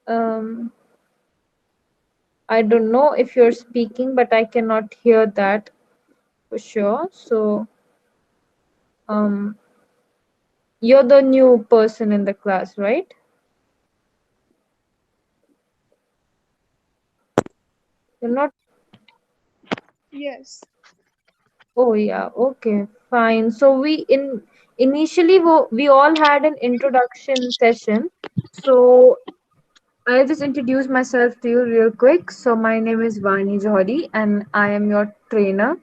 Um, I don't know if you're speaking, but I cannot hear that for sure. So, um, you're the new person in the class, right? You're not. Yes. Oh yeah. Okay. Fine. So we all had an introduction session. So I'll just introduce myself to you real quick. So my name is Vani Johari, and I am your trainer.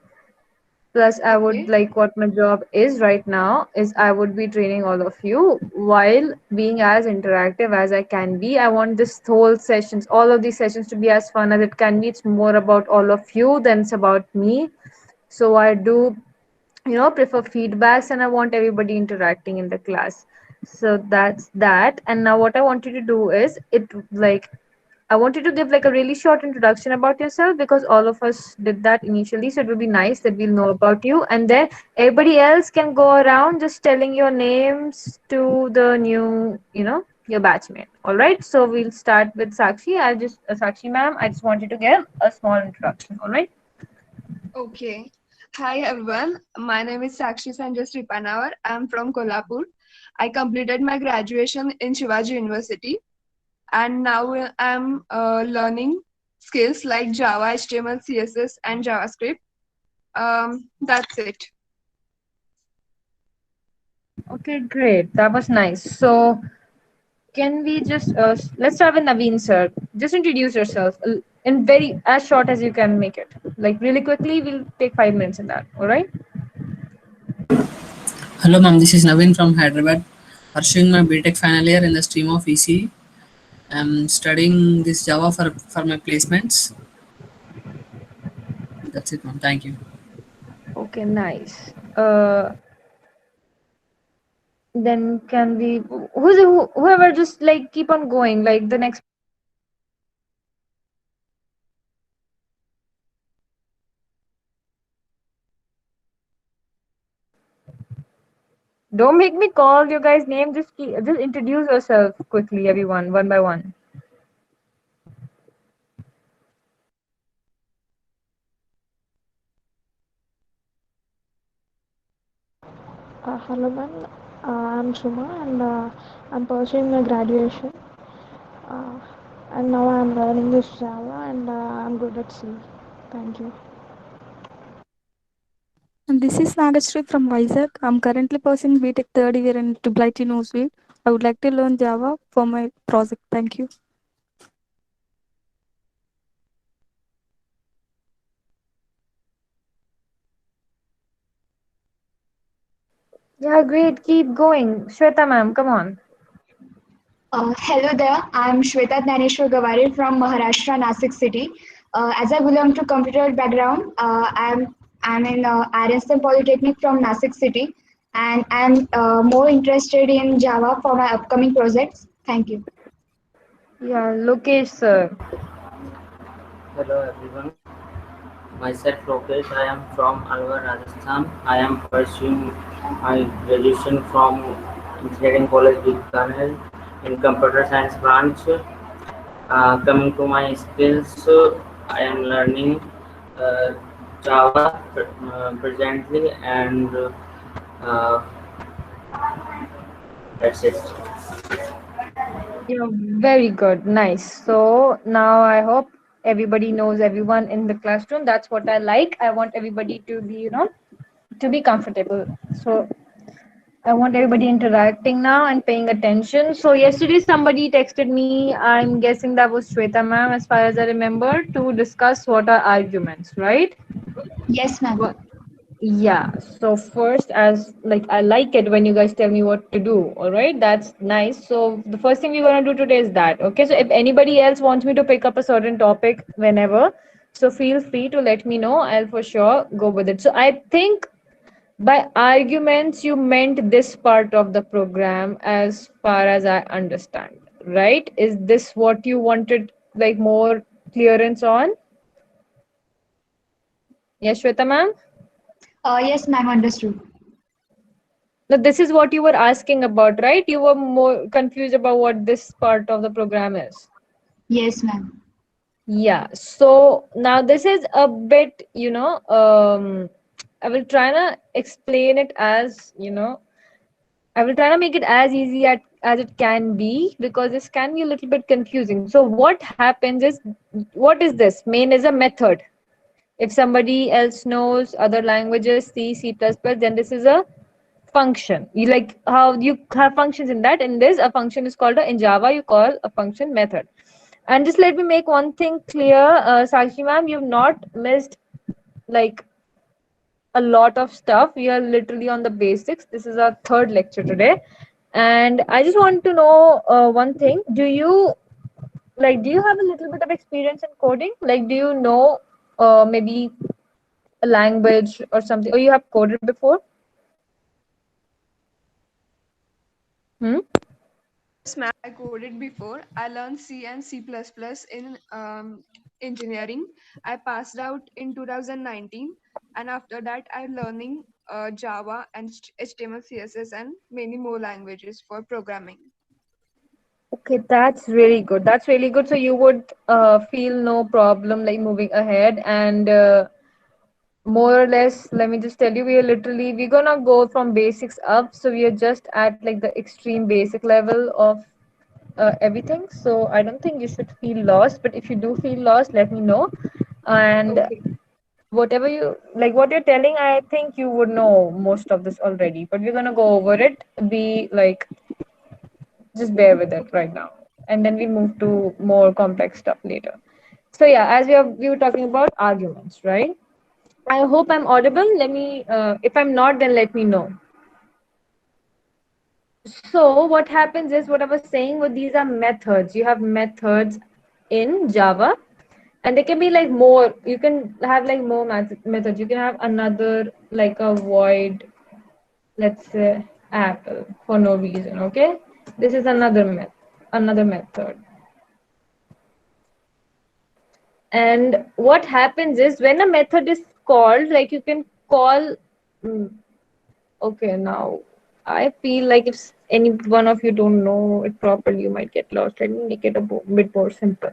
Plus, I would Okay. like what my job is right now is I would be training all of you while being as interactive as I can be. I want this whole sessions, all of these sessions to be as fun as it can be. It's more about all of you than it's about me. So I do, prefer feedbacks and I want everybody interacting in the class. So that's that. And now what I want you to do is I want you to give like a really short introduction about yourself because all of us did that initially. So it would be nice that we'll know about you. And then everybody else can go around just telling your names to the new, your batchmate. All right. So we'll start with Sakshi. Sakshi ma'am, I just wanted to give a small introduction. All right. Okay. Hi everyone. My name is Sakshi Sanjay Sripanawar. I'm from Kolhapur. I completed my graduation in Shivaji University and now I'm learning skills like Java, HTML, CSS, and JavaScript. That's it. Okay, great. That was nice. So can we just let's start with Naveen sir. Just introduce yourself in very as short as you can make it. Like really quickly, we'll take 5 minutes in that. All right. Hello, ma'am. This is Naveen from Hyderabad, pursuing my BTech final year in the stream of ECE. I'm studying this Java for my placements. That's it, ma'am. Thank you. Okay, nice. Then can we whoever just like keep on going like the next. Don't make me call your guys' name. Just introduce yourself quickly, everyone, one by one. Hello, ma'am. I'm Shuma, and I'm pursuing my graduation. Uh, and now I'm learning this Java, and I'm good at C. Thank you. And this is Nagasri from Vizag. I'm currently pursuing BTech third year in Triple IT Newsweek. I would like to learn Java for my project. Thank you. Yeah, great. Keep going, Shweta ma'am. Come on. Hello there, I'm Shweta Dhaneshwar Gaware from Maharashtra, Nasik city. As I belong to computer background, I'm in RSM Polytechnic from Nasik city, and I'm more interested in Java for my upcoming projects. Thank you. Yeah, Lokesh sir. Hello everyone, myself Lokesh. I am from Alwar, Rajasthan. I am pursuing my graduation from Engineering College Bikaner in Computer Science branch. Coming to my skills, I am learning uh, Java presently, and uh, that's it. Yeah, very good. Nice. So now I hope everybody knows everyone in the classroom. That's what I like. I want everybody to be, to be comfortable. So I want everybody interacting now and paying attention. So yesterday somebody texted me. I'm guessing that was Shweta ma'am, as far as I remember, to discuss what are arguments, right? Yes, ma'am. What? Yeah. So first, as like I like it when you guys tell me what to do. All right, that's nice. So the first thing we're gonna do today is that. Okay. So if anybody else wants me to pick up a certain topic whenever, so feel free to let me know. I'll for sure go with it. So I think by arguments you meant this part of the program, as far as I understand, right? Is this what you wanted, like more clearance on? Yes, Shweta ma'am. Yes, ma'am, understood. No, this is what you were asking about, right? You were more confused about what this part of the program is. Yes, ma'am. Yeah. So now this is a bit, I will try to explain it as, I will try to make it as easy as it can be because this can be a little bit confusing. So what happens is, what is this? Main is a method. If somebody else knows other languages, C, C++, then this is a function. You like how you have functions in that. In this, a function is called in Java, you call a function method. And just let me make one thing clear, Sakshi ma'am, you've not missed like a lot of stuff. We are literally on the basics. This is our third lecture today. And I just want to know one thing. Do you have a little bit of experience in coding? Like, do you know maybe a language or something? Or you have coded before? Hmm? Yes, ma'am. I coded before. I learned C and C++ in engineering. I passed out in 2019, and after that, I'm learning Java and HTML, CSS, and many more languages for programming. Okay, that's really good. That's really good. So you would feel no problem like moving ahead and more or less, let me just tell you, we're gonna go from basics up. So we are just at like the extreme basic level of everything. So I don't think you should feel lost. But if you do feel lost, let me know. And Okay. whatever you like, what you're telling, I think you would know most of this already. But we're gonna go over it. Be like just bear with it right now, and then we move to more complex stuff later. So yeah, as we were talking about arguments, right? I hope I'm audible. Let me if I'm not, then let me know. So what happens is, what I was saying, what these are methods. You have methods in Java, and they can be like more. You can have like more methods. You can have another like a void, let's say apple, for no reason. Okay, this is another method. And what happens is, when a method is called, like you can call, mm, okay, now I feel like if any one of you don't know it properly, you might get lost. Let me make it a bit more simple.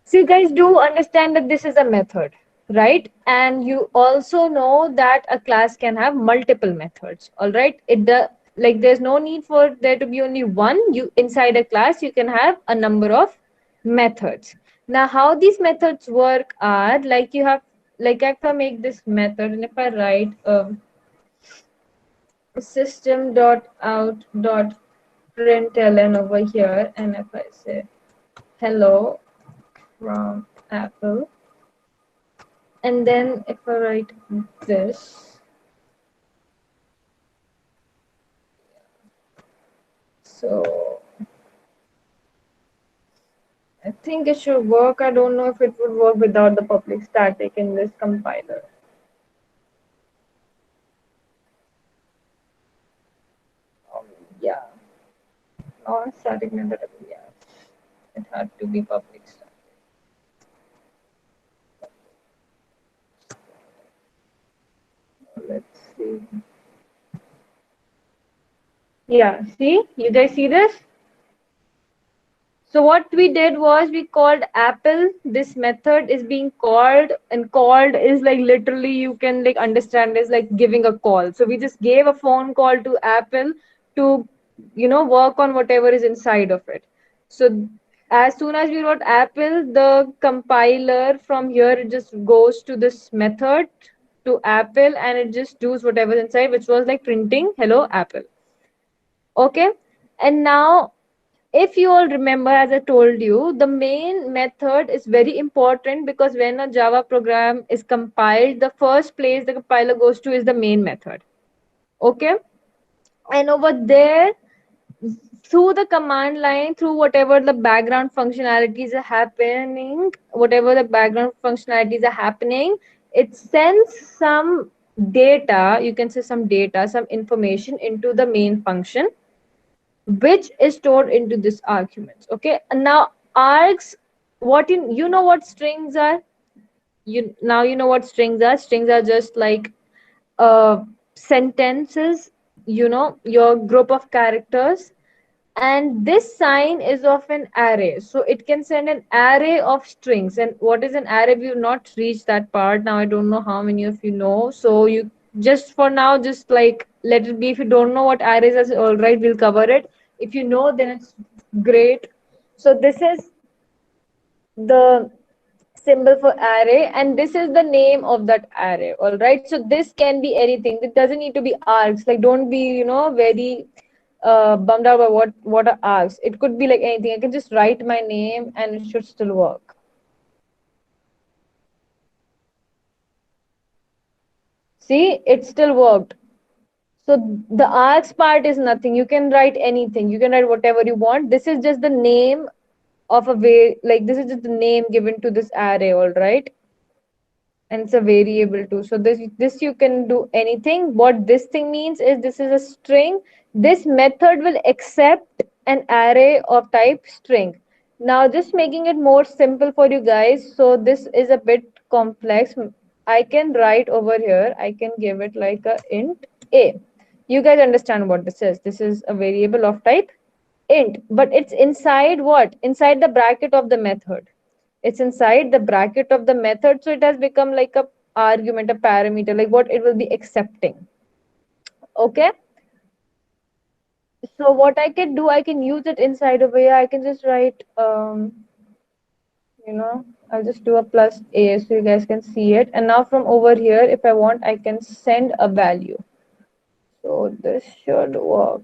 So you guys do understand that this is a method, right? And you also know that a class can have multiple methods. All right. Like there's no need for there to be only one. You inside a class, you can have a number of methods. Now, how these methods work are like you have like if I make this method and if I write system dot out dot println over here, and if I say hello from Apple, and then if I write this, so I think it should work. I don't know if it would work without the public static in this compiler. Yeah, non-static method. Yeah, it had to be public static. Let's see. Yeah, see, you guys see this? So what we did was we called Apple. This method is being called, and called is like literally you can like understand is like giving a call. So we just gave a phone call to Apple to work on whatever is inside of it. So as soon as we wrote Apple, the compiler from here it just goes to this method to Apple and it just does whatever is inside, which was like printing hello Apple. Okay, and now if you all remember, as I told you, the main method is very important because when a Java program is compiled, the first place the compiler goes to is the main method. Okay, and over there, through the command line, through whatever the background functionalities are happening, it sends some data, you can say some data, some information into the main function, which is stored into this arguments. Okay, and now args, you know what strings are? You know what strings are. Strings are just like sentences, your group of characters, and this sign is of an array, so it can send an array of strings. And what is an array? We've not reached that part. Now I don't know how many of you know, so you just for now just like let it be. If you don't know what arrays is, all right, we'll cover it. If you know, then it's great. So this is the symbol for array, and this is the name of that array. All right, so this can be anything. It doesn't need to be args. Like, don't be, you know, very bummed out by what are args. It could be like anything. I can just write my name and it should still work. See, it still worked. So the args part is nothing. You can write anything. You can write whatever you want. This is just the name of a way, like this is just the name given to this array. All right, and it's a variable too. So this you can do anything. What this thing means is this is a string. This method will accept an array of type string. Now just making it more simple for you guys, so this is a bit complex. I can write over here, I can give it like a int a. You guys understand what this is? This is a variable of type int, but it's inside what? Inside the bracket of the method. It's inside the bracket of the method, so it has become like a argument, a parameter, like what it will be accepting. Okay, so what I can do, I can use it inside over here. I can just write you know, I'll just do a plus a so you guys can see it. And now from over here, if I want, I can send a value. So this should work.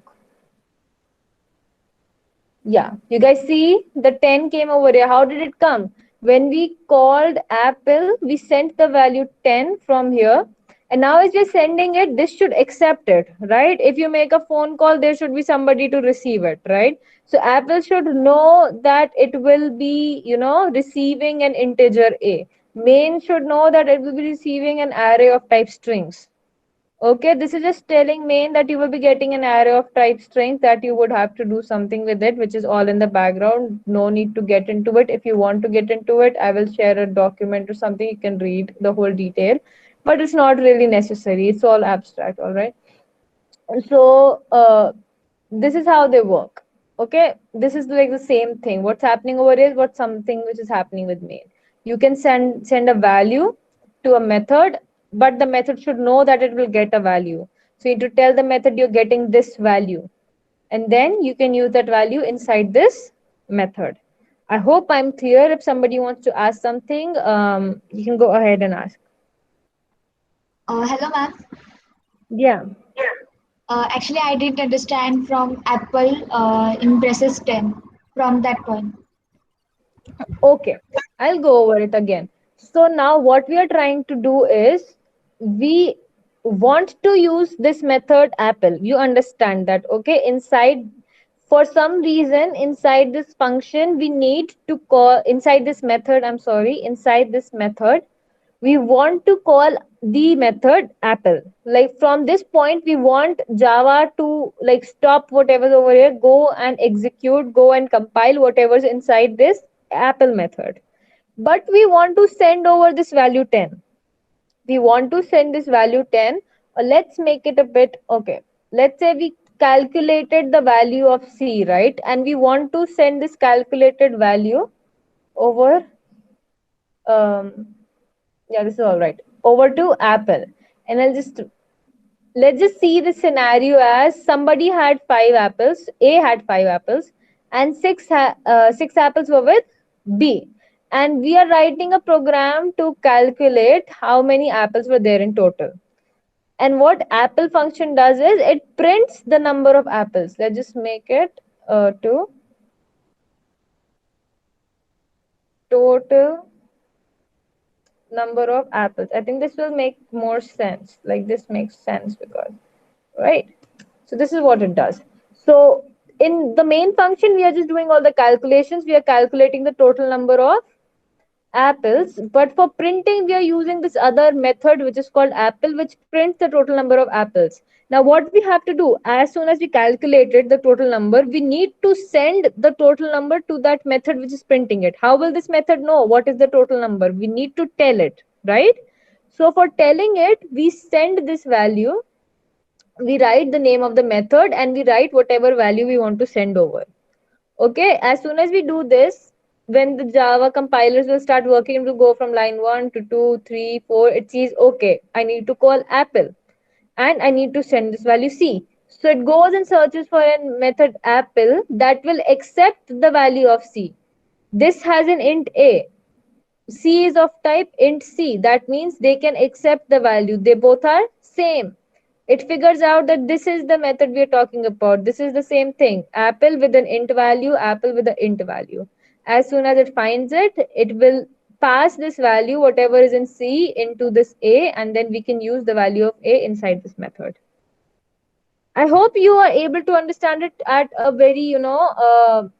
Yeah, you guys see the 10 came over here. How did it come? When we called Apple, we sent the value 10 from here. And now as we're sending it, this should accept it, right? If you make a phone call, there should be somebody to receive it, right? So Apple should know that it will be, you know, receiving an integer A. Main should know that it will be receiving an array of type strings. Okay, this is just telling main that you will be getting an array of type strings, that you would have to do something with it, which is all in the background. No need to get into it. If you want to get into it, I will share a document or something. You can read the whole detail, but it's not really necessary. It's all abstract, all right? So this is how they work. Okay, this is like the same thing. What's happening over here is what something which is happening with main. You can send a value to a method, but the method should know that it will get a value. So you need to tell the method you're getting this value, and then you can use that value inside this method. I hope I'm clear. If somebody wants to ask something, you can go ahead and ask. Hello, ma'am. Yeah. Actually, I didn't understand from Apple in Braces 10 from that point. Okay, I'll go over it again. So now what we are trying to do is we want to use this method Apple. You understand that, okay? Inside, for some reason, inside this function, we need to call, inside this method, I'm sorry, inside this method, we want to call the method Apple. Like from this point, we want Java to like stop whatever's over here, go and execute, go and compile whatever's inside this Apple method. But we want to send over this value 10. We want to send this value 10. Let's make it a bit, okay. Let's say we calculated the value of C, right? And we want to send this calculated value over, yeah, this is all right, over to Apple. And let's just see the scenario as somebody had 5 apples, A had 5 apples, and six apples were with B. And we are writing a program to calculate how many apples were there in total. And what Apple function does is it prints the number of apples. Let's just make it to total number of apples. I think this will make more sense. Like this makes sense because, right? So this is what it does. So in the main function, we are just doing all the calculations. We are calculating the total number of apples, but for printing, we are using this other method, which is called Apple, which prints the total number of apples. Now, what we have to do, as soon as we calculated the total number, we need to send the total number to that method which is printing it. How will this method know what is the total number? We need to tell it, right? So for telling it, we send this value we write the name of the method and we write whatever value we want to send over. Okay, as soon as we do this, when the Java compilers will start working, it will go from line 1 to 2, 3, 4. It sees, okay, I need to call Apple and I need to send this value C. So it goes and searches for a method Apple that will accept the value of C. This has an int A. C is of type int C. That means they can accept the value. They both are same. It figures out that this is the method we are talking about. This is the same thing. Apple with an int value, apple with an int value. As soon as it finds it, it will pass this value, whatever is in C, into this A, and then we can use the value of A inside this method. I hope you are able to understand it at a very, the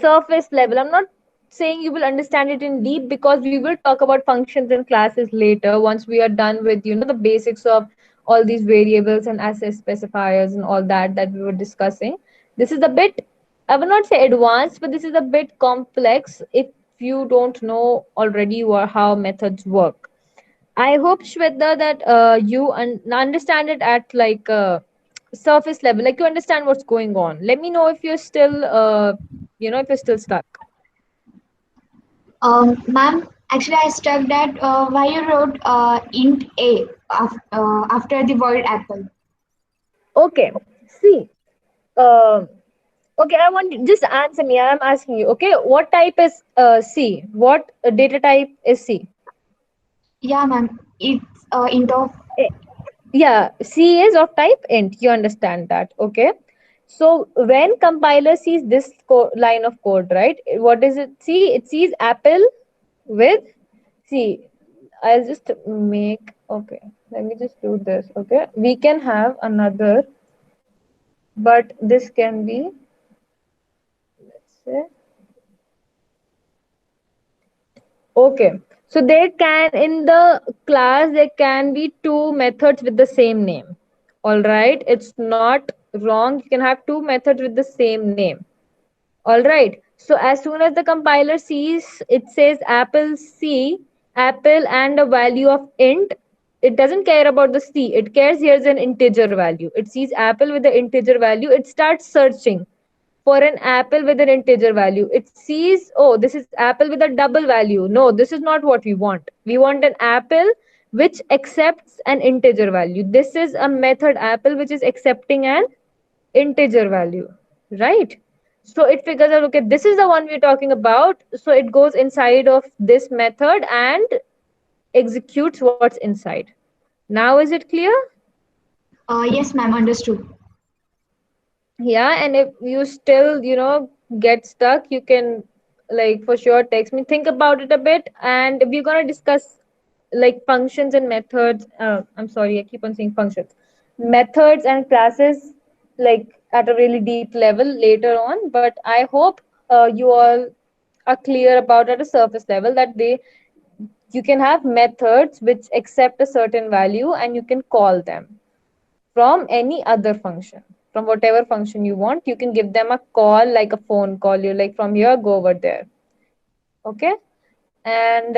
surface level. I'm not saying you will understand it in deep, because we will talk about functions in classes later once we are done with the basics of all these variables and access specifiers and all that we were discussing. This is a bit, I will not say advanced, but this is a bit complex if you don't know already how methods work. I hope, Shweta, that you understand it at like surface level, like you understand what's going on. Let me know if you're still if you're still stuck. Ma'am, actually, I stuck that why you wrote int A after the word apple. Okay, see, uh, okay, I want just answer me. I'm asking you. Okay, what type is C? What data type is C? Yeah, ma'am. It's int of. Eh, Yeah, C is of type int. You understand that? Okay. So when compiler sees this line of code, right? What does it see? It sees apple with C. I'll just make, okay, let me just do this. Okay, we can have another, but this can be, let's say, okay. So there can, in the class, there can be two methods with the same name. All right, it's not wrong. You can have two methods with the same name. All right. So as soon as the compiler sees, it says apple C, apple and a value of int. It doesn't care about the C. It cares here's an integer value. It sees apple with the integer value. It starts searching for an apple with an integer value. It sees, oh, this is apple with a double value. No, this is not what we want. We want an apple which accepts an integer value. This is a method apple which is accepting an integer value, right? So it figures out, okay, this is the one we're talking about. So it goes inside of this method and executes what's inside. Now is it clear? Yes, ma'am. Understood. Yeah, and if you still get stuck, you can, like, for sure text me. Think about it a bit, and we're gonna discuss like functions and methods. I'm sorry, I keep on saying functions, methods and classes, like at a really deep level later on. But I hope you all are clear about at a surface level that you can have methods which accept a certain value and you can call them from any other function, from whatever function you want. You can give them a call, like a phone call. You're like, from here go over there. Okay. And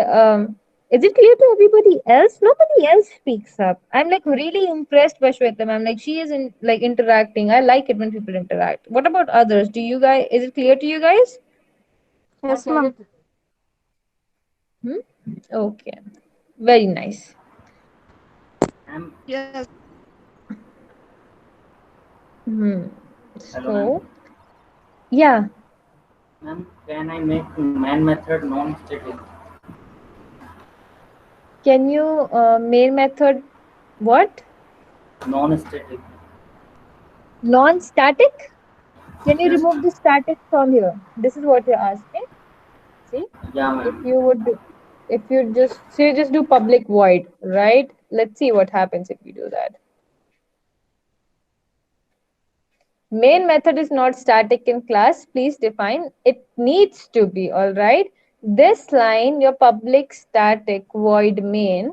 is it clear to everybody else? Nobody else speaks up. I'm like really impressed by Shweta ma'am. Like, she is in like interacting. I like it when people interact. What about others? Do you guys, is it clear to you guys? Yes, ma'am. Hmm? Okay, very nice. Ma'am, Yes. Hmm. hello, ma'am. So yeah, Ma'am, can I make main method non-static? can you main method what? Non-static. Non-static? Can you Yes, remove ma'am. the static from here? This is what you're asking. See, Yeah, if ma'am. you would do, if you just, so you just do public void, right? Let's see what happens if you do that. Main method is not static in class. Please define. It needs to be, all right? This line, your public static void main.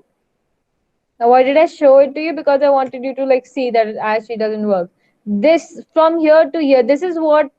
Now, why did I show it to you? Because I wanted you to like see that it actually doesn't work. This from here to here, this is what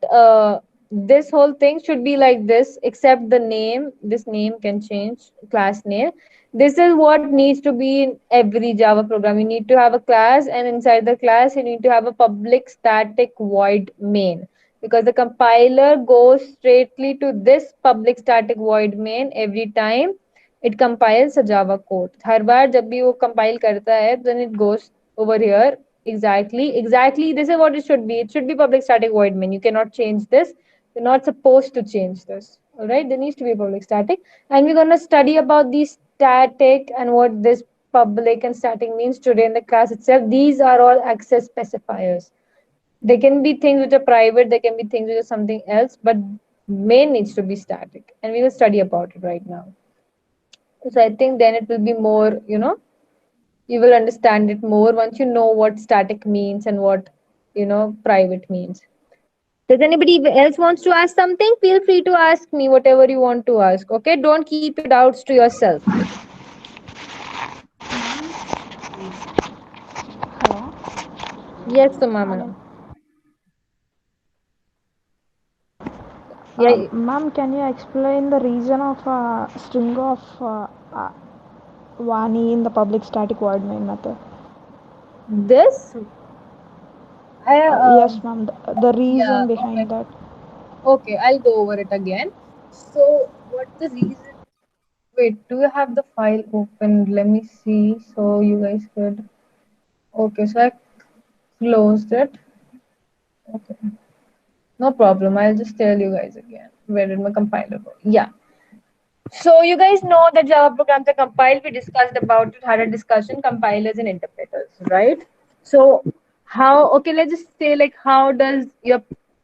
this whole thing should be like this, except the name. This name can change, class name. This is what needs to be in every Java program. You need to have a class, and inside the class you need to have a public static void main, because the compiler goes straightly to this public static void main every time it compiles a Java code. हर बार जब भी वो compile करता है, then it goes over here. Exactly, this is what it should be. It should be public static void main. You cannot change this. You're not supposed to change this. All right, there needs to be public static, and we're going to study about the static and what this public and static means today in the class itself. These are all access specifiers. There can be things which are private, there can be things which are something else, but main needs to be static, and we will study about it right now. So I think then it will be more, you will understand it more once you know what static means and what, private means. Does anybody else wants to ask something? Feel free to ask me whatever you want to ask. Okay, don't keep your doubts to yourself. Hello. Yes, Suma, Hello. madam. Yeah, Ma'am, can you explain the reason of string of Vani in the public static void main method? this. Yes, ma'am. The Yeah. reason Okay. behind that. Okay, I'll go over it again. So, what the reason? Wait, do you have the file open? Let me see. So you guys could. Okay, so I closed it. Okay, no problem. I'll just tell you guys again. Where did my compiler go? Yeah. So you guys know that Java programs are compiled. We discussed about it, had a discussion, compilers and interpreters, right? So how, okay, let's just say like how does your,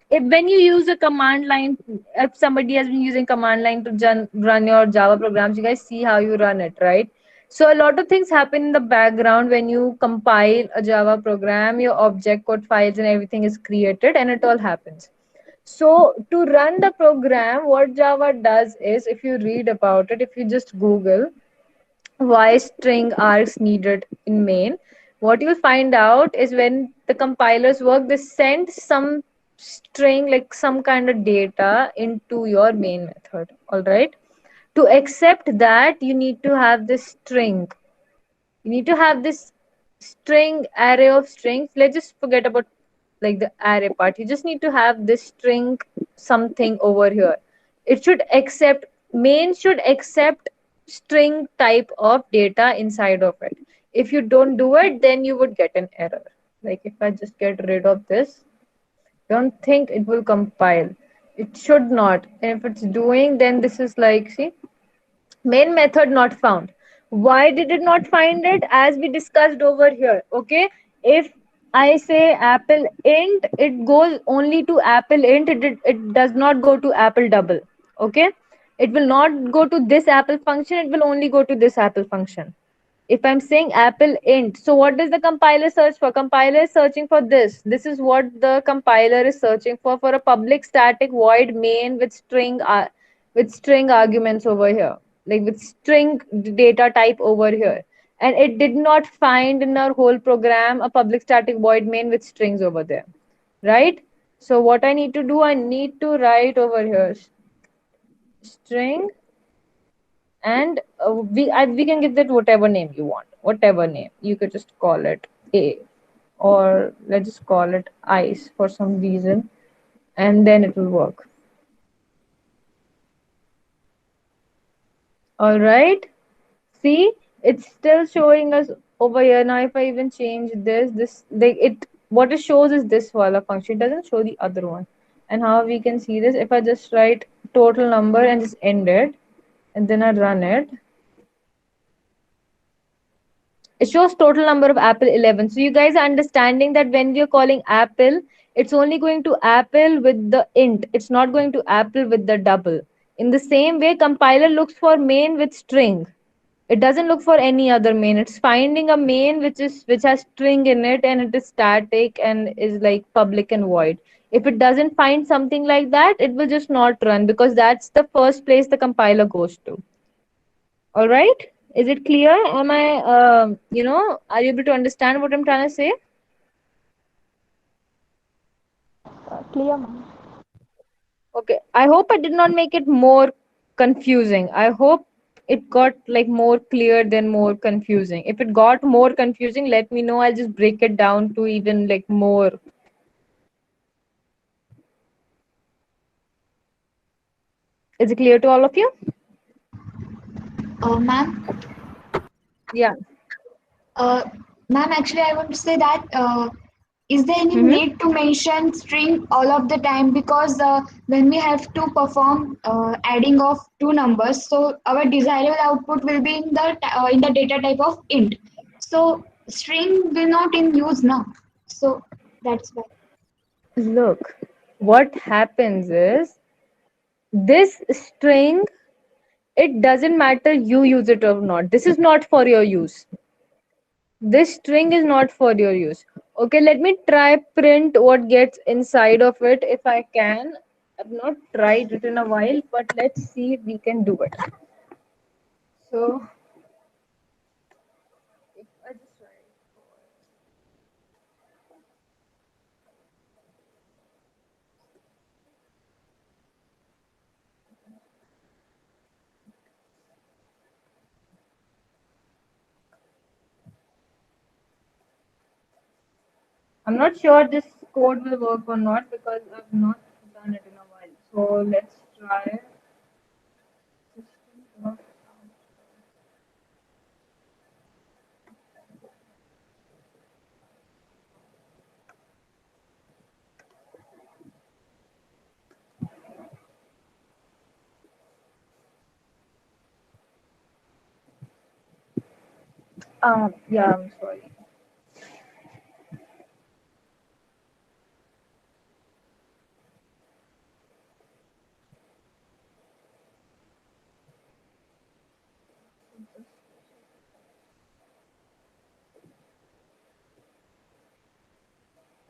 if when you use a command line, if somebody has been using command line to run your Java programs, you guys see how you run it, right? So a lot of things happen in the background when you compile a Java program, your object code files and everything is created and it all happens. So to run the program, what Java does is, if you read about it, if you just Google why string args needed in main, what you'll find out is when the compilers work, they send some string, like some kind of data into your main method. All right. To accept that, you need to have this string. You need to have this string array of strings. Let's just forget about like the array part. You just need to have this string something over here. It should accept, main should accept string type of data inside of it. If you don't do it, then you would get an error. Like if I just get rid of this, don't think it will compile. It should not. And if it's doing, then this is like, see, main method not found. Why did it not find it? As we discussed over here. Okay, if I say apple int, it goes only to apple int. It does not go to apple double. Okay, it will not go to this apple function. It will only go to this apple function. If I'm saying apple int, so what does the compiler search for? Compiler is searching for this. This is what the compiler is searching for a public static void main with string arguments over here, like with string data type over here. And it did not find in our whole program a public static void main with strings over there, right? So what I need to do, I need to write over here string, and we can give that whatever name you want, whatever name you could just call it a, or let's just call it ice for some reason, and then it will work. All right, see, it's still showing us over here. Now if I even change this it, what it shows is this wala function. It doesn't show the other one. And how we can see this, if I just write total number and just end it, and then I run it, it shows total number of apple 11. So you guys are understanding that when we are calling apple, it's only going to apple with the int. It's not going to apple with the double. In the same way, compiler looks for main with string. It doesn't look for any other main. It's finding a main which has string in it and it is static and is like public and void. If it doesn't find something like that, it will just not run, because that's the first place the compiler goes to. All right, is it clear? Am I are you able to understand what I'm trying to say? Clear, ma'am. Okay, I hope I did not make it more confusing. I hope it got like more clear than more confusing. If it got more confusing, let me know. I'll just break it down to even like more. Is it clear to all of you? Ma'am, Yeah. uh, ma'am, actually, I want to say that is there any Mm-hmm. need to mention string all of the time? Because when we have to perform adding of two numbers, so our desirable output will be in the data type of int. So string will not in use now. So that's why. Look, what happens is this string, it doesn't matter you use it or not. This is not for your use. This string is not for your use. Okay, let me try print what gets inside of it if I can. I've not tried it in a while, but let's see if we can do it. So, if I just try. I'm not sure this code will work or not because I've not done it in a while. So let's try. Yeah, I'm sorry.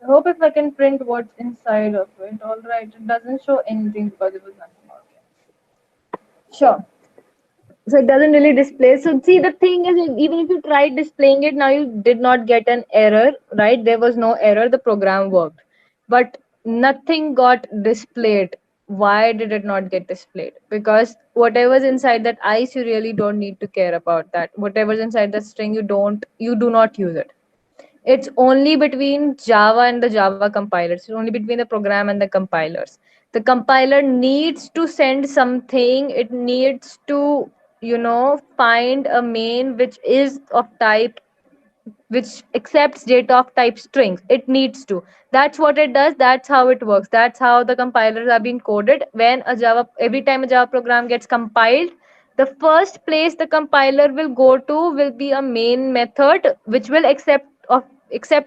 I hope if I can print what's inside of it. All right, it doesn't show anything because it was nothing. Okay. Sure. So it doesn't really display. So see, the thing is, even if you tried displaying it, now you did not get an error, right? There was no error. The program worked, but nothing got displayed. Why did it not get displayed? Because whatever's inside that ice, you really don't need to care about that. Whatever's inside that string, you do not use it. It's only between Java and the Java compilers. It's only between the program and the compilers. The compiler needs to send something. It needs to, find a main which is of type, which accepts data of type strings. It needs to. That's what it does. That's how it works. That's how the compilers are being coded. Every time a Java program gets compiled, the first place the compiler will go to will be a main method which will accept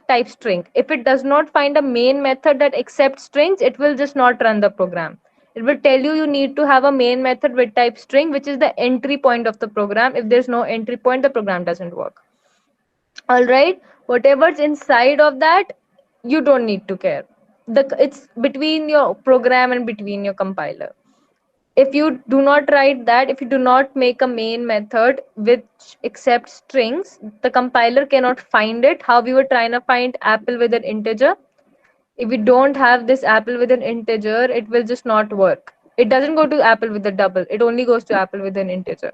type string. If it does not find a main method that accepts strings, it will just not run the program. It will tell you need to have a main method with type string, which is the entry point of the program. If there's no entry point, the program doesn't work. All right, whatever's inside of that, you don't need to care. It's between your program and between your compiler. If you do not write that, if you do not make a main method which accepts strings, the compiler cannot find it. How we were trying to find apple with an integer, if we don't have this apple with an integer, it will just not work. It doesn't go to apple with a double, it only goes to apple with an integer.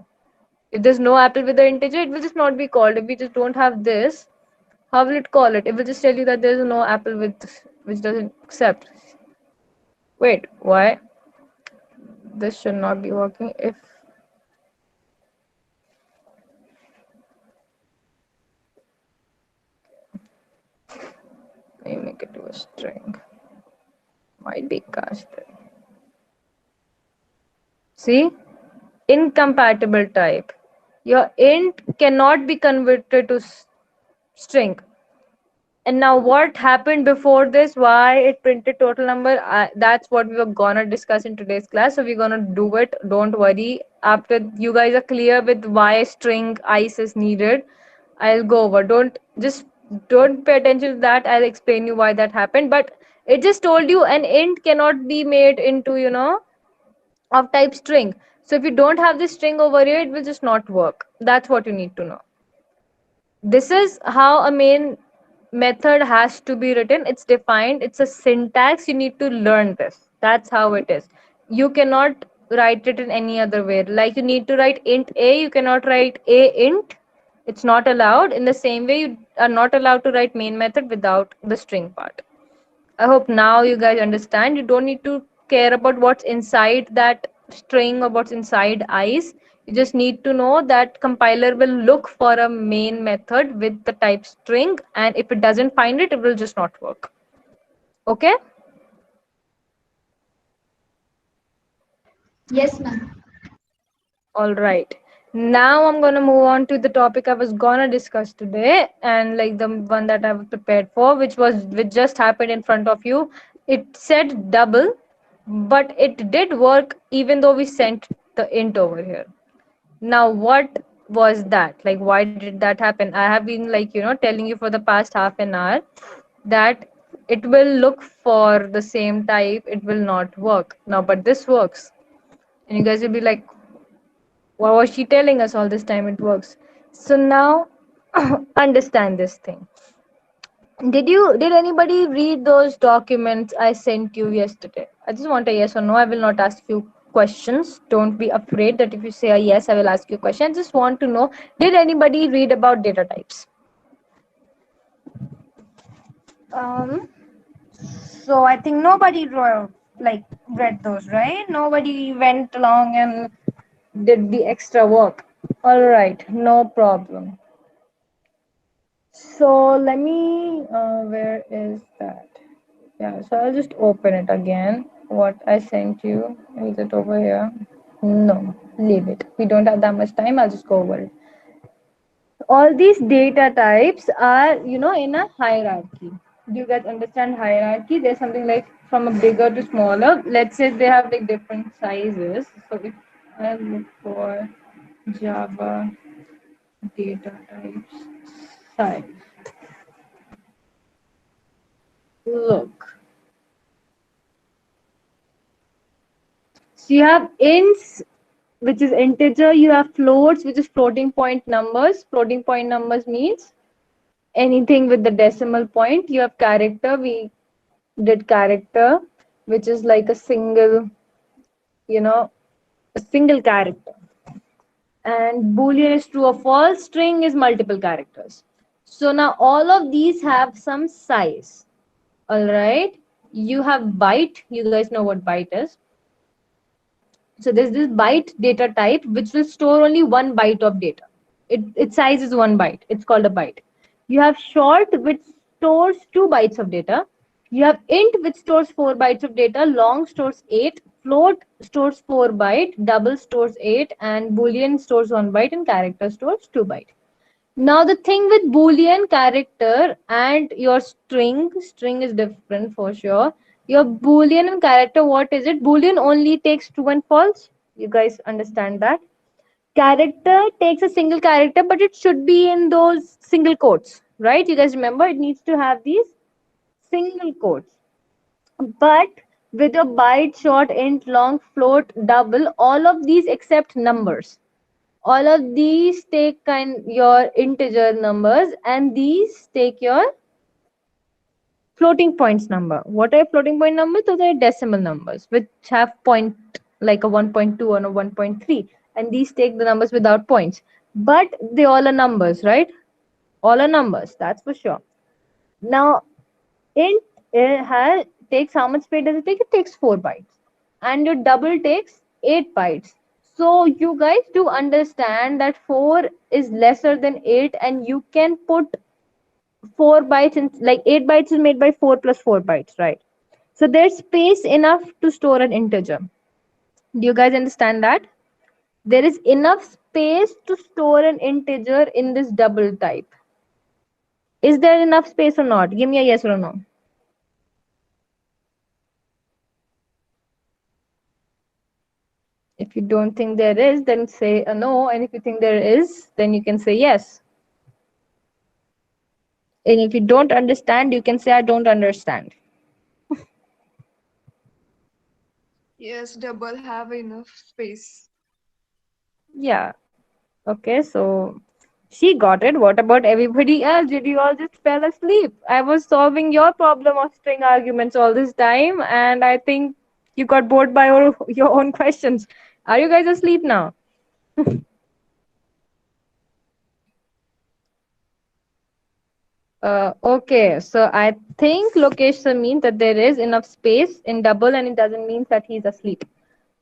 If there's no apple with the integer, it will just not be called. If we just don't have this, how will it call it? It will just tell you that there's no apple with which doesn't accept. Wait, why? This should not be working. If I make it to a string, might be casted. See, incompatible type. Your int cannot be converted to string. And now what happened before this? Why it printed total number? That's what we were gonna discuss in today's class. So we're gonna do it. Don't worry. After you guys are clear with why string ice is needed, I'll go over. Don't pay attention to that. I'll explain you why that happened. But it just told you an int cannot be made into, of type string. So if you don't have this string over here, it will just not work. That's what you need to know. This is how a main method has to be written. It's defined. It's a syntax. You need to learn this. That's how it is. You cannot write it in any other way. Like you need to write int a, you cannot write a int. It's not allowed. In the same way, you are not allowed to write main method without the string part. I hope now you guys understand. You don't need to care about what's inside that string or what's inside ice. You just need to know that compiler will look for a main method with the type string, and if it doesn't find it, it will just not work. Okay? Yes, ma'am. All right. Now I'm gonna move on to the topic I was gonna discuss today, and like the one that I was prepared for, which just happened in front of you. It said double, but it did work even though we sent the int over here. Now what was that? Like why did that happen? I have been like, telling you for the past half an hour that it will look for the same type, it will not work. Now, but this works. And you guys will be like, what was she telling us all this time? It works. So now understand this thing. Did anybody read those documents I sent you yesterday? I just want a yes or no. I will not ask you questions. Don't be afraid that if you say a yes, I will ask you a question. I just want to know, did anybody read about data types? Um so I think nobody read those, right? Nobody went along and did the extra work. All right, no problem. So let me, where is that? Yeah, so I'll just open it again. What I sent you, is it over here? No, leave it. We don't have that much time. I'll just go over it. All these data types are, in a hierarchy. Do you guys understand hierarchy? There's something like from a bigger to smaller. Let's say they have like different sizes. So if I look for Java data types size, look. So you have ints, which is integer. You have floats, which is floating point numbers. Floating point numbers means anything with the decimal point. You have character. We did character, which is like a single, a single character. And Boolean is true or false. String is multiple characters. So now all of these have some size. All right. You have byte. You guys know what byte is. So there's this byte data type which will store only 1 byte of data. Its size is 1 byte. It's called a byte. You have short, which stores 2 bytes of data. You have int, which stores 4 bytes of data. Long stores 8. Float stores 4 byte. Double stores 8. And Boolean stores 1 byte. And character stores 2 byte. Now the thing with Boolean, character, and your string is different for sure. Your Boolean and character, what is it? Boolean only takes true and false. You guys understand that? Character takes a single character, but it should be in those single quotes, right? You guys remember it needs to have these single quotes. But with a byte, short, int, long, float, double, all of these except numbers. All of these take your integer numbers, and these take your floating points number. What are floating point numbers? Those are decimal numbers which have point, like a 1.2 or a 1.3, and these take the numbers without points. But they all are numbers, right? All are numbers, that's for sure. Now int takes how much space does it take? It takes 4 bytes, and your double takes 8 bytes. So you guys do understand that 4 is lesser than 8, and you can put 4 bytes in, like 8 bytes is made by 4 plus 4 bytes, right? So there's space enough to store an integer. Do you guys understand that? There is enough space to store an integer in this double type. Is there enough space or not? Give me a yes or a no. If you don't think there is, then say a no. And if you think there is, then you can say yes. And if you don't understand, you can say I don't understand. Yes, double have enough space. Yeah. Okay, so she got it. What about everybody else? Did you all just fell asleep? I was solving your problem of string arguments all this time, and I think You got bored by your own questions. Are you guys asleep now? Okay, so I think Lokesh sir means that there is enough space in double and it doesn't mean that he's asleep.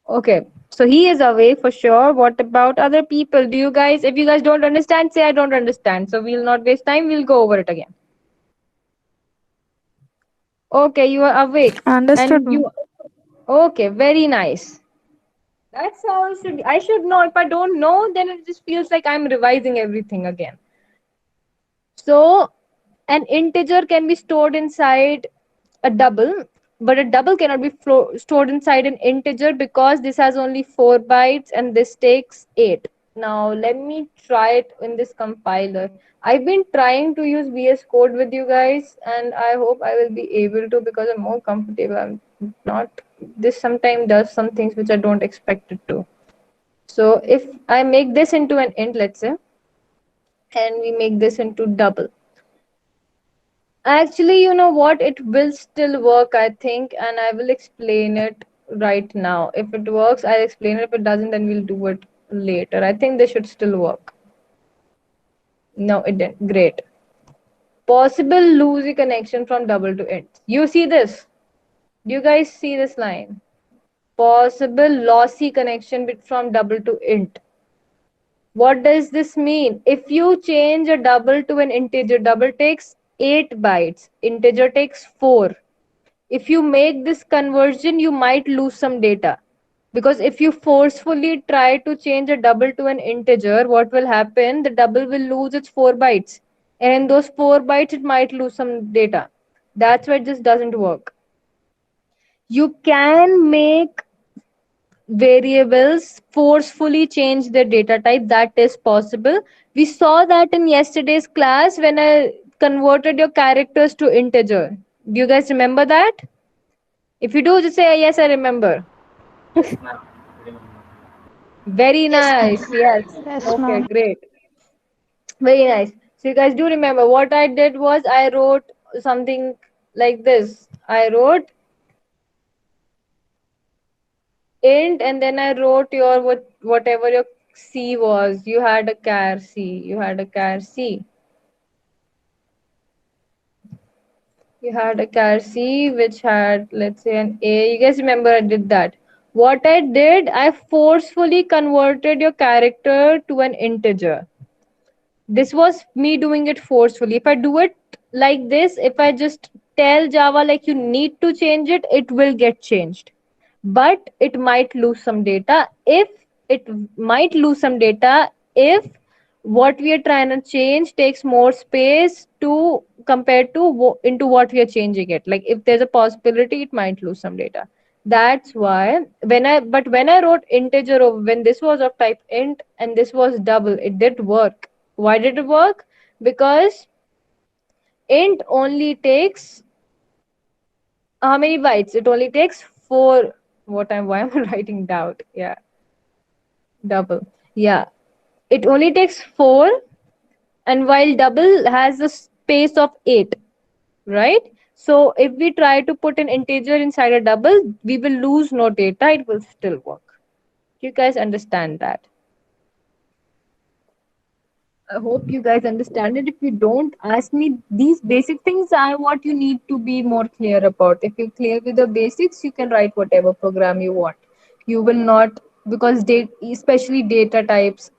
Okay, so he is awake for sure. What about other people? Do you guys, if you guys don't understand, say I don't understand. So we'll not waste time, we'll go over it again. Okay, you are awake. Understood, And ma'am. you, okay, very nice. That's how it should be. I should know. If I don't know, then it just feels like I'm revising everything again. So an integer can be stored inside a double, but a double cannot be stored inside an integer because this has only 4 bytes and this takes 8. Now let me try it in this compiler. I've been trying to use VS Code with you guys and I hope I will be able to because I'm more comfortable. I'm not, this sometimes does some things which I don't expect it to. So if I make this into an int, let's say, and we make this into double. Actually, you know what? It will still work, I think, and I will explain it right now. If it works, I'll explain it. If it doesn't, then we'll do it later. I think this should still work. No, it didn't. Great. Possible losing connection from double to int. You see this? Do you guys see this line? Possible lossy connection from double to int. What does this mean? If you change a double to an integer, double takes 8 bytes, integer takes 4. If you make this conversion, you might lose some data. Because if you forcefully try to change a double to an integer, what will happen? The double will lose its 4 bytes. And in those 4 bytes, it might lose some data. That's why it just doesn't work. You can make variables forcefully change their data type. That is possible. We saw that in yesterday's class when I converted your characters to integer. Do you guys remember that? If you do, just say yes, I remember. Yes, ma'am. Remember. Very Yes, ma'am. nice. Yes. Yes, Okay, ma'am. great. Very nice. So you guys do remember what I did was I wrote something like this. I wrote int and then I wrote your whatever your C was. You had a char C. You had a char C. You had a char C which had, let's say, an A. You guys remember I did that. What I did, I forcefully converted your character to an integer. This was me doing it forcefully. If I do it like this, if I just tell Java like you need to change it, it will get changed. But it might lose some data. If it might lose some data if what we are trying to change takes more space to compared to into what we are changing it. Like if there's a possibility, it might lose some data. That's why when I wrote integer over when this was of type int and this was double, it did work. Why did it work? Because int only takes how many bytes? It only takes 4. Why am I writing down? Yeah, double. Yeah, it only takes 4, and while double has a space of 8, right? So if we try to put an integer inside a double, we will lose no data. It will still work. You guys understand that? I hope you guys understand it. If you don't, ask me these basic things are what you need to be more clear about. If you're clear with the basics, you can write whatever program you want. You will not, because especially data types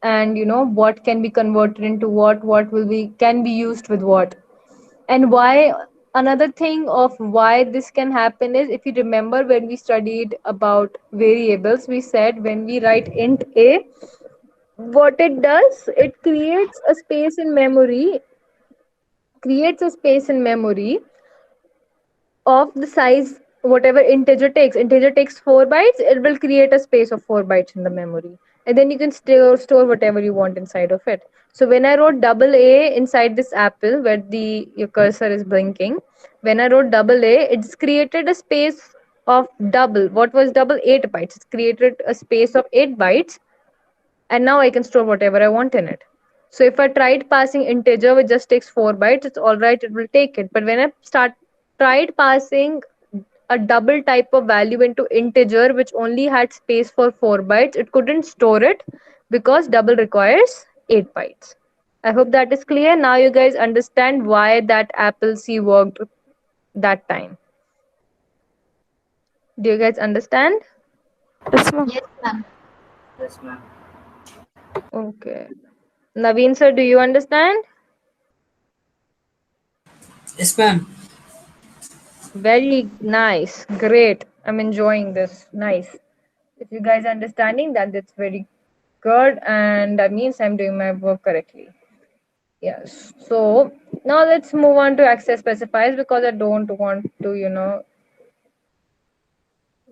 and what can be converted into what will be can be used with what. And why another thing of why this can happen is if you remember when we studied about variables, we said when we write int a, what it does, it creates a space in memory of the size whatever integer takes 4 bytes, it will create a space of 4 bytes in the memory, and then you can store whatever you want inside of it. So when I wrote double a inside this apple where the your cursor is blinking, when I wrote double a, it's created a space of double. What was double? 8 bytes. It's created a space of 8 bytes, and now I can store whatever I want in it. So if I tried passing integer which just takes 4 bytes, it's all right, it will take it. But when I tried passing a double type of value into integer which only had space for 4 bytes, it couldn't store it because double requires 8 bytes. I hope that is clear. Now you guys understand why that Apple C worked that time. Do you guys understand? Yes, ma'am. Yes, ma'am. Yes, ma'am. Okay. Naveen sir, do you understand? Yes, ma'am. Very nice. Great. I'm enjoying this. Nice. If you guys are understanding that, that's very good, and that means I'm doing my work correctly. Yes. So now let's move on to access specifiers because I don't want to,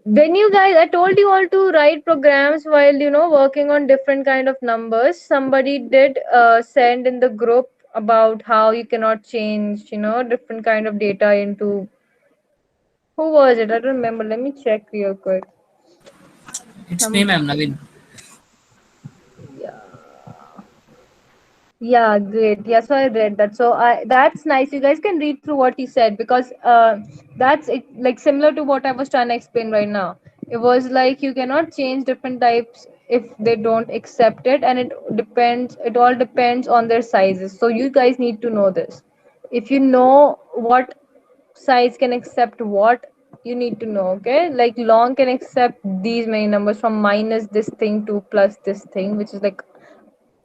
when you guys, I told you all to write programs while, working on different kind of numbers. Somebody did send in the group about how you cannot change, different kind of data into, who was it? I don't remember. Let me check real quick. It's me, Some, ma'am, Naveen. yeah. Yeah, great. Yeah, so I read that. So that's nice. You guys can read through what he said because that's it, like similar to what I was trying to explain right now. It was like you cannot change different types if they don't accept it, and it depends. It all depends on their sizes. So you guys need to know this. If you know what size can accept what, you need to know. Okay, like long can accept these many numbers from minus this thing to plus this thing, which is like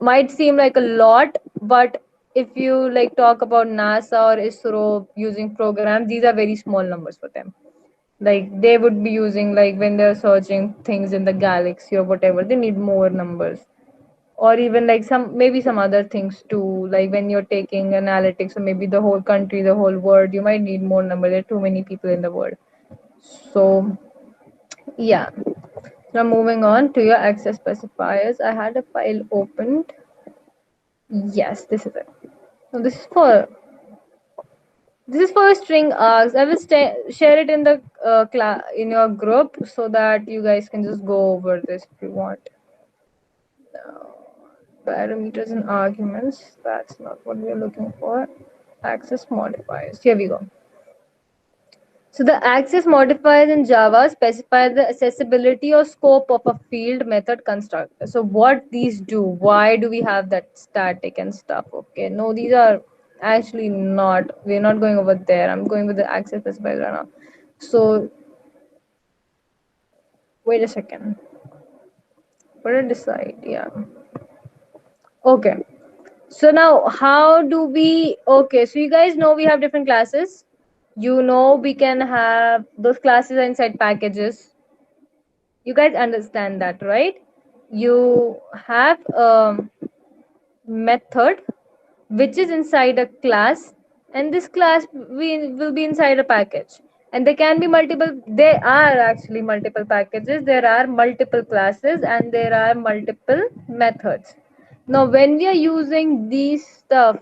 might seem like a lot, but if you like talk about NASA or ISRO using programs, these are very small numbers for them. Like they would be using, like when they're searching things in the galaxy or whatever, they need more numbers. Or even like some other things too, like when you're taking analytics or maybe the whole country, the whole world, you might need more numbers. There are too many people in the world. So yeah. Now moving on to your access specifiers. I had a file opened. Yes, this is it. So this is for string args. I will share it in the in your group so that you guys can just go over this if you want. Parameters and arguments. That's not what we are looking for. Access modifiers. Here we go. So the access modifiers in Java specify the accessibility or scope of a field method constructor. So what these do, why do we have that static and stuff? Okay, no, these are actually not, we're not going over there. I'm going with the access specifiers right now. So wait a second. What did I decide? Yeah. Okay. So now how do we, okay, so you guys know we have different classes. You know we can have those classes are inside packages. You guys understand that, right? You have a method which is inside a class, and this class will be inside a package. And there can be there are actually multiple packages, there are multiple classes, and there are multiple methods. Now, when we are using these stuff,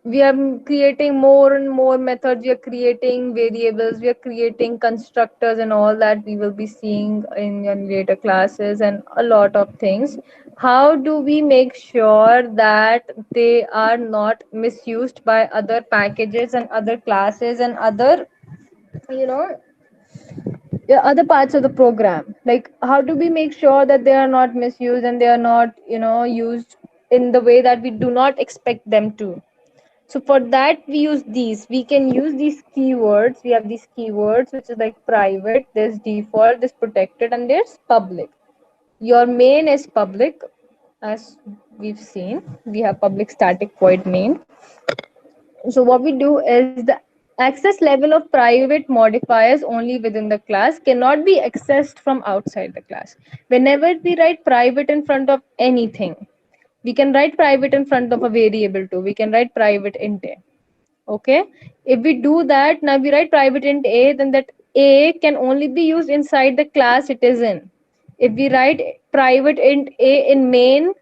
we are creating more and more methods, we are creating variables, we are creating constructors and all that we will be seeing in your later classes, and a lot of things. How do we make sure that they are not misused by other packages and other classes and other, you know other parts of the program? Like how do we make sure that they are not misused and they are not used in the way that we do not expect them to? So for that, we use these. We can use these keywords. We have these keywords, which is like private, there's default, there's protected, and there's public. Your main is public, as we've seen. We have public static void main. So what we do is the access level of private modifiers only within the class cannot be accessed from outside the class. Whenever we write private in front of anything, we can write private in front of a variable too. We can write private int a. Okay, if we do that, now we write private int a, then that a can only be used inside the class it is in. If we write private int a in main,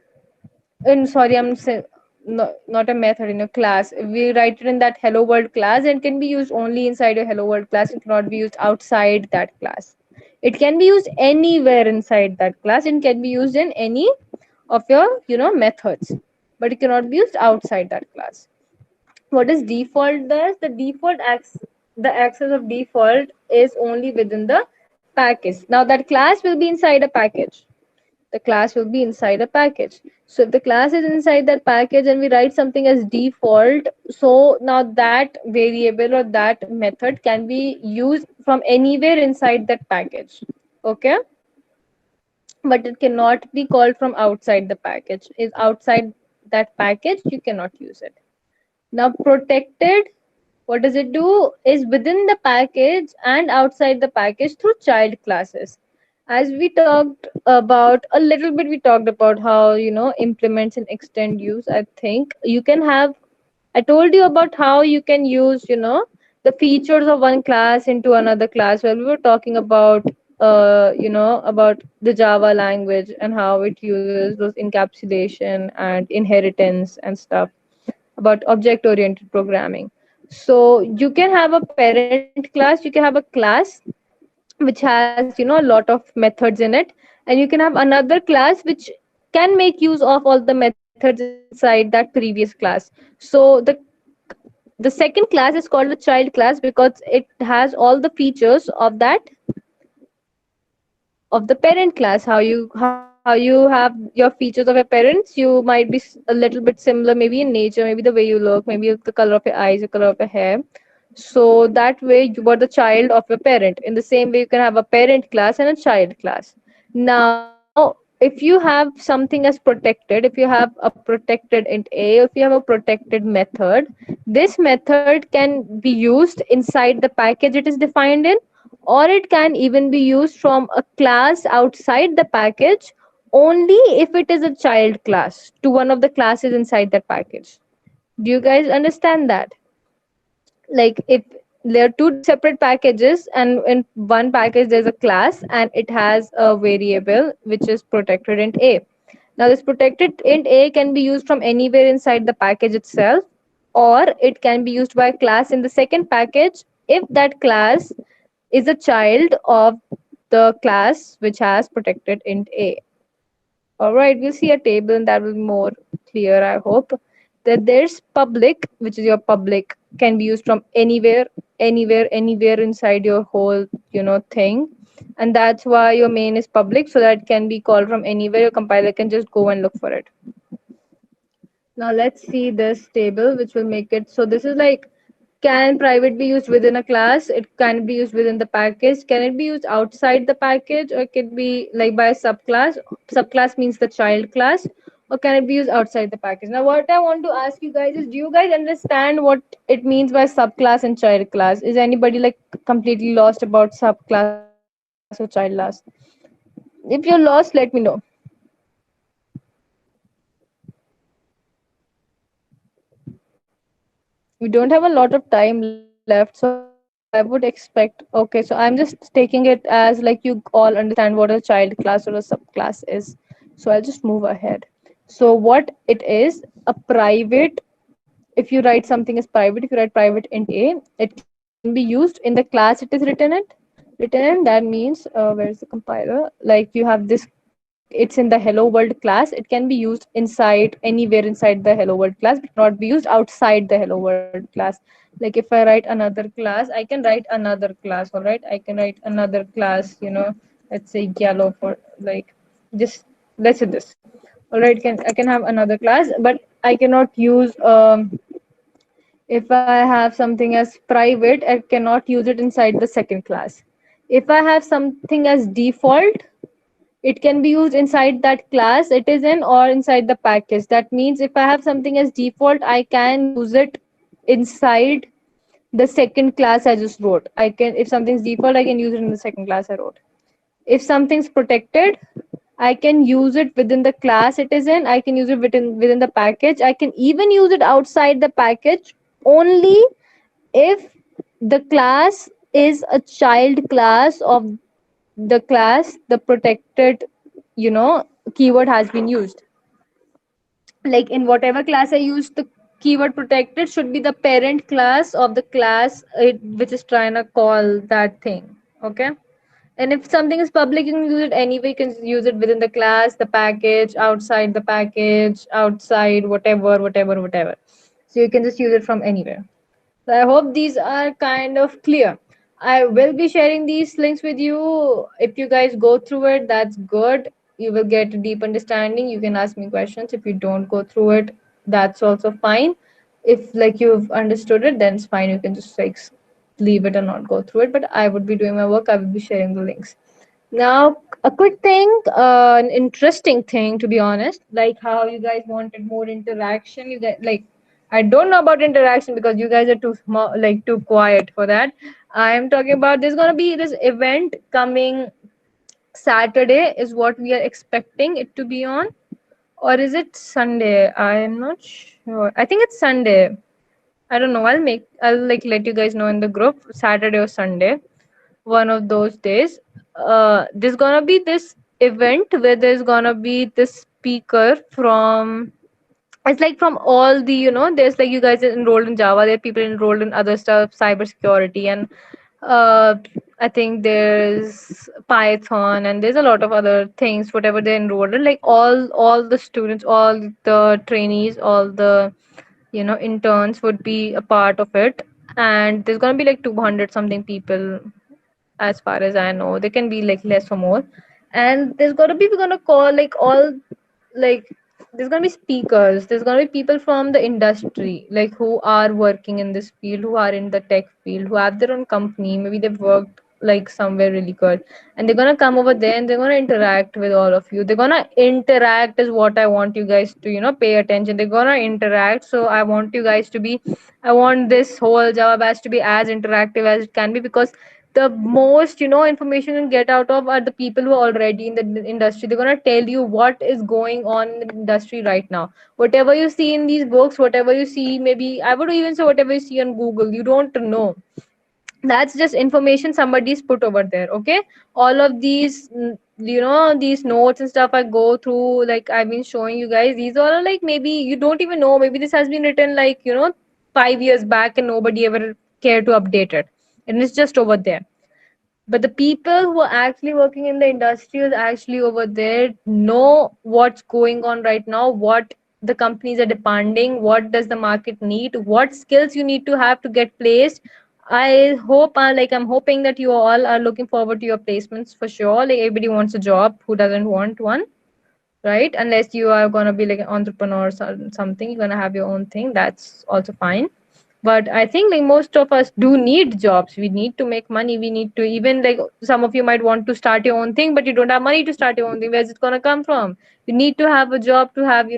in sorry, I'm saying not a method, in a class, if we write it in that hello world class, it can be used only inside your hello world class. It cannot be used outside that class. It can be used anywhere inside that class. It can be used in any of your methods, but it cannot be used outside that class. What is default does? The default the access of default is only within the package. Now that class will be inside a package. The class will be inside a package. So if the class is inside that package and we write something as default, so now that variable or that method can be used from anywhere inside that package. Okay, but it cannot be called from outside the package. Is outside that package, you cannot use it. Now protected, what does it do? Is within the package and outside the package through child classes. As we talked about a little bit, we talked about how, implements and extend use. I think you can have, I told you about how you can use, the features of one class into another class. Well, we were talking about, about the Java language and how it uses those encapsulation and inheritance and stuff, about object oriented programming. So you can have a parent class, you can have a class which has, a lot of methods in it, and you can have another class which can make use of all the methods inside that previous class. So the second class is called the child class because it has all the features of the parent class. How you have your features of your parents, you might be a little bit similar, maybe in nature, maybe the way you look, maybe the color of your eyes, the color of your hair. So that way you are the child of your parent. In the same way, you can have a parent class and a child class. Now if you have something as protected, if you have a protected int a, if you have a protected method, this method can be used inside the package it is defined in, or it can even be used from a class outside the package only if it is a child class to one of the classes inside that package. Do you guys understand that? Like if there are two separate packages and in one package there's a class and it has a variable which is protected int a. Now this protected int a can be used from anywhere inside the package itself, or it can be used by a class in the second package if that class is a child of the class which has protected int a. All right, we'll see a table and that will be more clear, I hope. That there's public, which is your public, can be used from anywhere inside your whole, thing. And that's why your main is public, so that it can be called from anywhere. Your compiler can just go and look for it. Now let's see this table, which will make it. So this is like, can private be used within a class? It can be used within the package. Can it be used outside the package, or it can be like by a subclass? Subclass means the child class, or can it be used outside the package? Now, what I want to ask you guys is, do you guys understand what it means by subclass and child class? Is anybody like completely lost about subclass or child class? If you're lost, let me know. We don't have a lot of time left, so I would expect. Okay, so I'm just taking it as like you all understand what a child class or a subclass is. So I'll just move ahead. So what it is, a private, if you write something as private, if you write private int a, it can be used in the class it is written in. That means, where's the compiler? Like you have this, it's in the hello world class. It can be used inside anywhere inside the hello world class, but not be used outside the hello world class. Like if I write another class, I can write another class. All right, I can write another class, let's say yellow, for like, just let's say this. All right, I can have another class, but I cannot use, if I have something as private, I cannot use it inside the second class. If I have something as default, it can be used inside that class it is in, or inside the package. That means if I have something as default, I can use it inside the second class I just wrote. I can, if something's default, I can use it in the second class I wrote. If something's protected, I can use it within the class it is in. I can use it within the package. I can even use it outside the package only if the class is a child class of the class the protected, keyword has been used. Like in whatever class I use, the keyword protected should be the parent class of the class which is trying to call that thing. Okay. And if something is public, you can use it anyway. You can use it within the class, the package, outside the package, outside, whatever. So you can just use it from anywhere. So I hope these are kind of clear. I will be sharing these links with you. If you guys go through it, that's good. You will get a deep understanding. You can ask me questions. If you don't go through it, that's also fine. If like you've understood it, then it's fine. You can just like leave it and not go through it. But I would be doing my work. I will be sharing the links. Now, a quick thing, an interesting thing, to be honest, like how you guys wanted more interaction. You guys, like, I don't know about interaction because you guys are too small, like too quiet for that. I am talking about there's gonna be this event coming Saturday, is what we are expecting it to be on, or is it Sunday? I am not sure. I think it's Sunday. I don't know. I'll like let you guys know in the group Saturday or Sunday, one of those days. There's gonna be this event where there's gonna be this speaker from, it's like from all the, there's like you guys are enrolled in Java, there are people enrolled in other stuff, cybersecurity, and uh I think there's Python, and there's a lot of other things, whatever they're enrolled in, like all the students, all the trainees, all the interns would be a part of it. And there's gonna be like 200 something people, as far as I know. They can be like less or more. And there's gonna be, we're gonna call like all, like there's gonna be speakers. There's gonna be people from the industry, like who are working in this field, who are in the tech field, who have their own company. Maybe they've worked like somewhere really good, and they're gonna come over there and they're gonna interact with all of you. They're gonna interact is what I want you guys to pay attention. They're gonna interact. So I want you guys to be, I want this whole Java batch to be as interactive as it can be, because the most information you can get out of are the people who are already in the industry. They're going to tell you what is going on in the industry right now. Whatever you see in these books, whatever you see, maybe I would even say whatever you see on Google, you don't know, that's just information somebody's put over there. Okay, all of these these notes and stuff I go through, like I've been showing you guys, these all are like, maybe you don't even know, maybe this has been written like 5 years back and nobody ever cared to update it, and it's just over there. But the people who are actually working in the industry is actually over there, know what's going on right now, what the companies are demanding, what does the market need, what skills you need to have to get placed. I hope, I'm hoping that you all are looking forward to your placements for sure. Like everybody wants a job, who doesn't want one, right? Unless you are going to be like an entrepreneur or something, you're going to have your own thing, that's also fine. But I think like most of us do need jobs. We need to make money. We need to, even like some of you might want to start your own thing, but you don't have money to start your own thing. Where's it going to come from? You need to have a job to have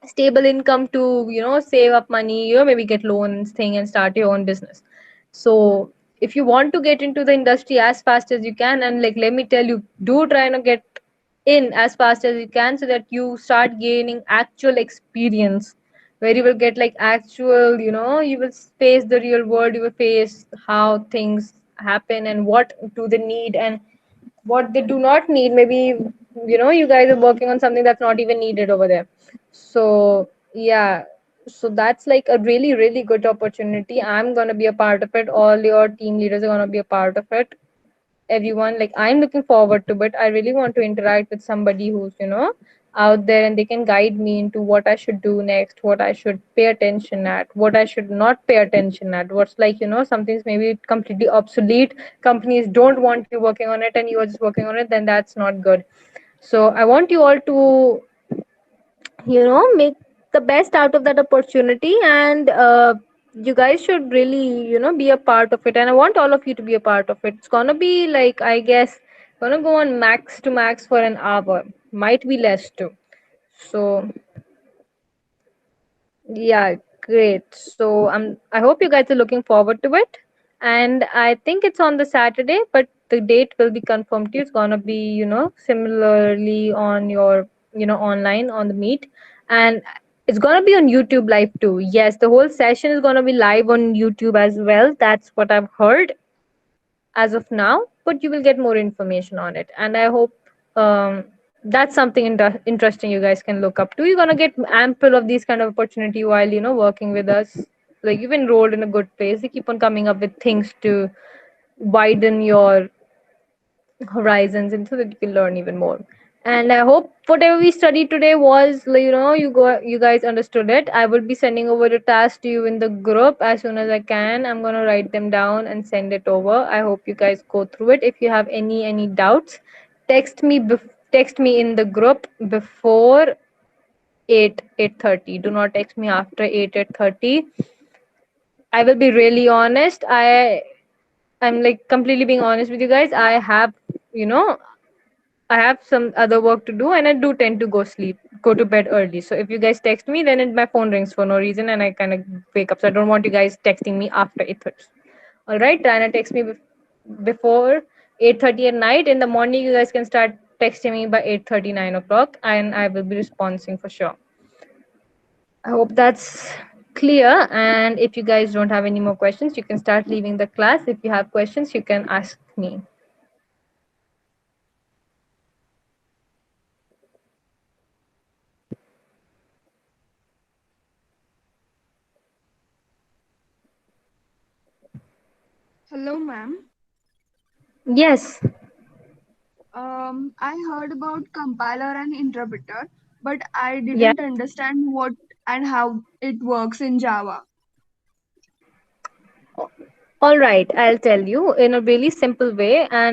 stable income to save up money, maybe get loans thing and start your own business. So if you want to get into the industry as fast as you can, and like let me tell you, do try to get in as fast as you can, so that you start gaining actual experience, where you will get like actual, you will face the real world, you will face how things happen and what do they need and what they do not need. Maybe you guys are working on something that's not even needed over there. So yeah, so that's like a really really good opportunity. I'm going to be a part of it, all your team leaders are going to be a part of it, everyone. Like I'm looking forward to it. I really want to interact with somebody who's out there, and they can guide me into what I should do next, what I should pay attention at, what I should not pay attention at, what's like something's maybe completely obsolete, companies don't want you working on it and you are just working on it, then that's not good. So I want you all to make the best out of that opportunity. And you guys should really be a part of it, and I want all of you to be a part of it. It's gonna be like, I guess, gonna go on max to max for an hour, might be less too. So yeah, great. So I hope you guys are looking forward to it. And I think it's on the Saturday, but the date will be confirmed to you. It's gonna be, similarly on your, online on the meet. And it's gonna be on YouTube live too. Yes, the whole session is gonna be live on YouTube as well. That's what I've heard as of now, but you will get more information on it. And I hope that's something interesting you guys can look up to. You're gonna get ample of these kind of opportunity while working with us. Like you've enrolled in a good place. They keep on coming up with things to widen your horizons, and so that you can learn even more. And I hope whatever we studied today was, you guys understood it. I will be sending over the task to you in the group as soon as I can. I'm gonna write them down and send it over. I hope you guys go through it. If you have any doubts, text me text me in the group before 8:30. Do not text me after 8:30. I will be really honest. I'm like completely being honest with you guys. You know, I have some other work to do and I do tend to go to bed early. So if you guys text me, then my phone rings for no reason and I kind of wake up. So I don't want you guys texting me after 8:30. All right, Diana, text me before 8:30 at night. In the morning, you guys can start texting me by 8:30, 9 o'clock, and I will be responding for sure. I hope that's clear. And if you guys don't have any more questions, you can start leaving the class. If you have questions, you can ask me. Hello, ma'am. Yes. I heard about compiler and interpreter, but I Yeah. didn't understand what and how it works in Java. All right. I'll tell you in a really simple way. And